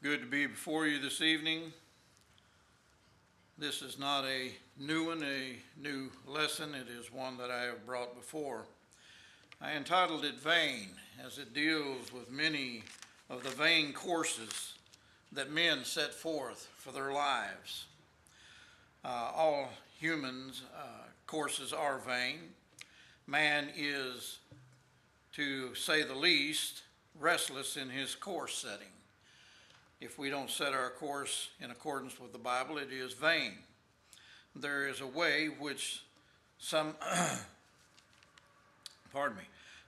Good to be before you this evening. This is not a new one, a new lesson. It is one that I have brought before. I entitled it Vain, as it deals with many of the vain courses that men set forth for their lives. All humans' courses are vain. Man is, to say the least, restless in his course setting. If we don't set our course in accordance with the Bible, it is vain. There is a way which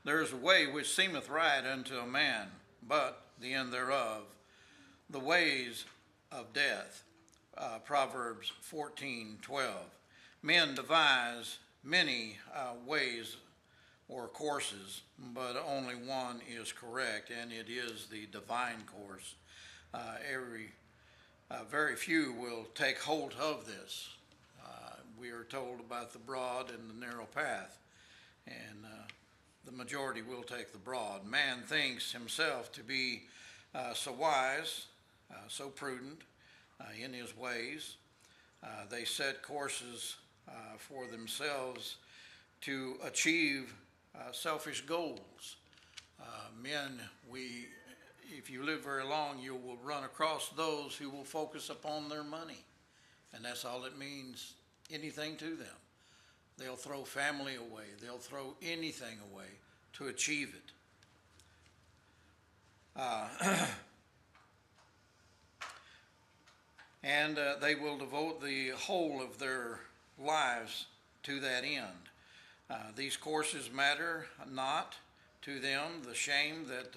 there is a way which seemeth right unto a man, but the end thereof, the ways of death. Proverbs 14:12. Men devise many ways or courses, but only one is correct, and it is the divine course. Very few will take hold of this. We are told about the broad and the narrow path, and the majority will take the broad. Man thinks himself to be so wise, so prudent in his ways. They set courses for themselves to achieve selfish goals. Men, if you live very long, you will run across those who will focus upon their money. And that's all it means, anything to them. They'll throw family away. They'll throw anything away to achieve it. And they will devote the whole of their lives to that end. These courses matter not to them the shame that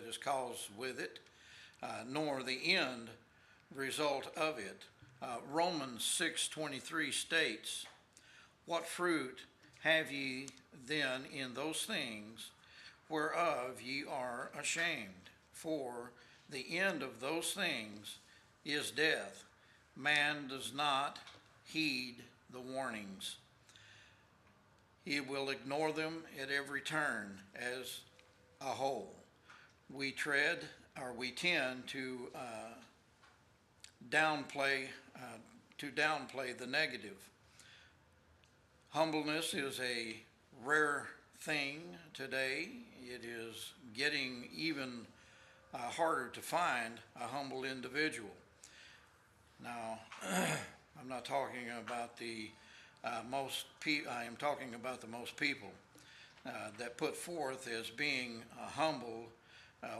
is caused with it, nor the end result of it. Romans 6:23 states, "What fruit have ye then in those things whereof ye are ashamed? For the end of those things is death. Man does not heed the warnings. He will ignore them at every turn as a whole. We tend to downplay the negative. Humbleness is a rare thing today. It is getting even harder to find a humble individual. Now, I'm not talking about I am talking about the most people that put forth as being humble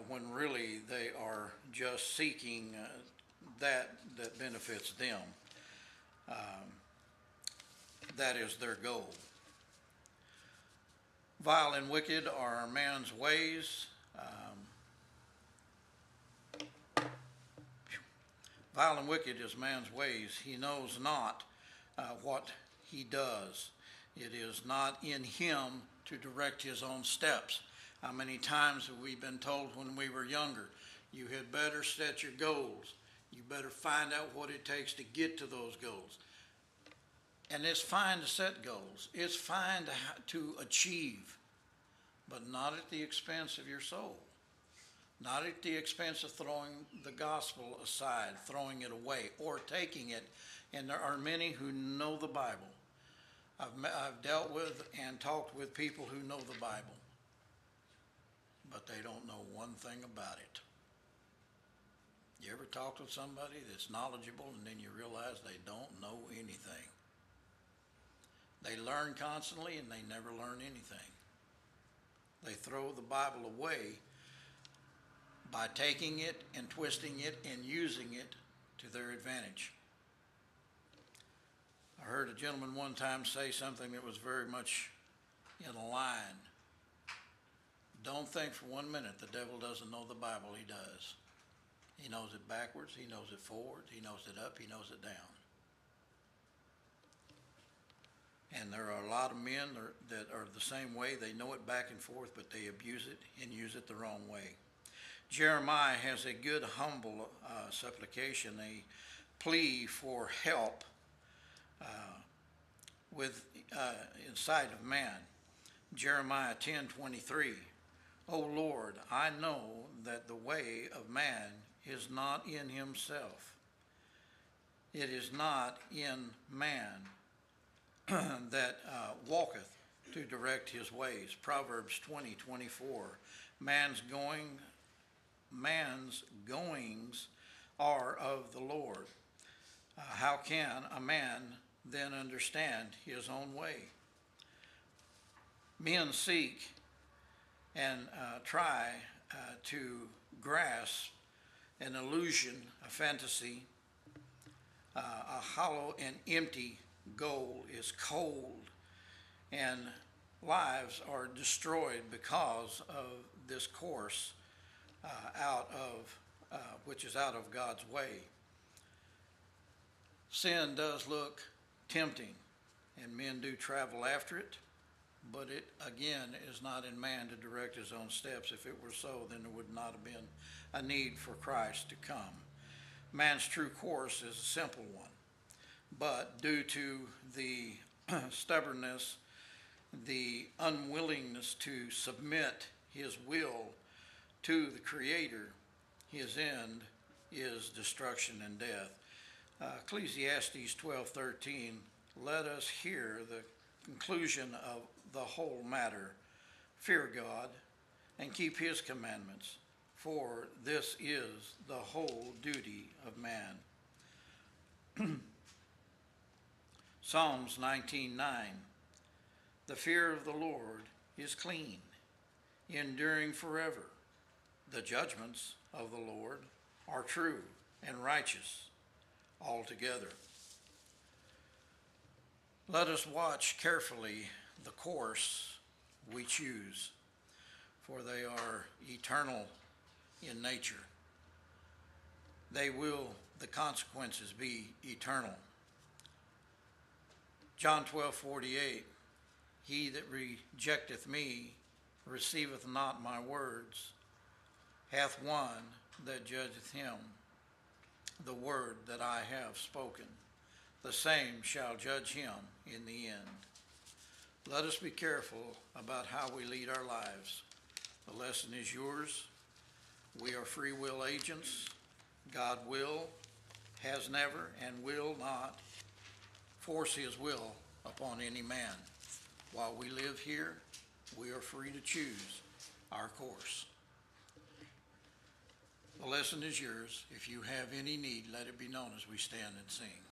when really they are just seeking that benefits them. That is their goal. Vile and wicked are man's ways. Vile and wicked is man's ways. He knows not what he does. It is not in him to direct his own steps. How many times have we been told when we were younger, you had better set your goals. You better find out what it takes to get to those goals. And it's fine to set goals. It's fine to achieve, but not at the expense of your soul. Not at the expense of throwing the gospel aside, throwing it away, or taking it. And there are many who know the Bible. I've dealt with and talked with people who know the Bible, but they don't know one thing about it. You ever talk with somebody that's knowledgeable and then you realize they don't know anything? They learn constantly and they never learn anything. They throw the Bible away by taking it and twisting it and using it to their advantage. I heard a gentleman one time say something that was very much in line. Don't think for 1 minute the devil doesn't know the Bible. He does. He knows it backwards, he knows it forward, he knows it up, he knows it down. And there are a lot of men that are the same way. They know it back and forth, but they abuse it and use it the wrong way. Jeremiah has a good, humble supplication, a plea for help in sight of man. Jeremiah 10:23. O Lord, I know that the way of man is not in himself. It is not in man that walketh to direct his ways. Proverbs 20:24. Man's goings are of the Lord. How can a man then understand his own way? Men seek and try to grasp an illusion, a fantasy. A hollow and empty goal is cold, and lives are destroyed because of this course which is out of God's way. Sin does look tempting, and men do travel after it, but it, again, is not in man to direct his own steps. If it were so, then there would not have been a need for Christ to come. Man's true course is a simple one, but due to the stubbornness, the unwillingness to submit his will to the Creator, his end is destruction and death. Ecclesiastes 12:13, let us hear the conclusion of the whole matter. Fear God and keep his commandments, for this is the whole duty of man. Psalms 19:9, the fear of the Lord is clean, enduring forever. The judgments of the Lord are true and righteous altogether. Let us watch carefully the course we choose, for they are eternal in nature. The consequences be eternal. John 12:48, he that rejecteth me receiveth not my words, hath one that judgeth him. The word that I have spoken, the same shall judge him in the end. Let us be careful about how we lead our lives. The lesson is yours. We are free will agents. God has never, and will not force his will upon any man. While we live here, we are free to choose our course. The lesson is yours. If you have any need, let it be known as we stand and sing.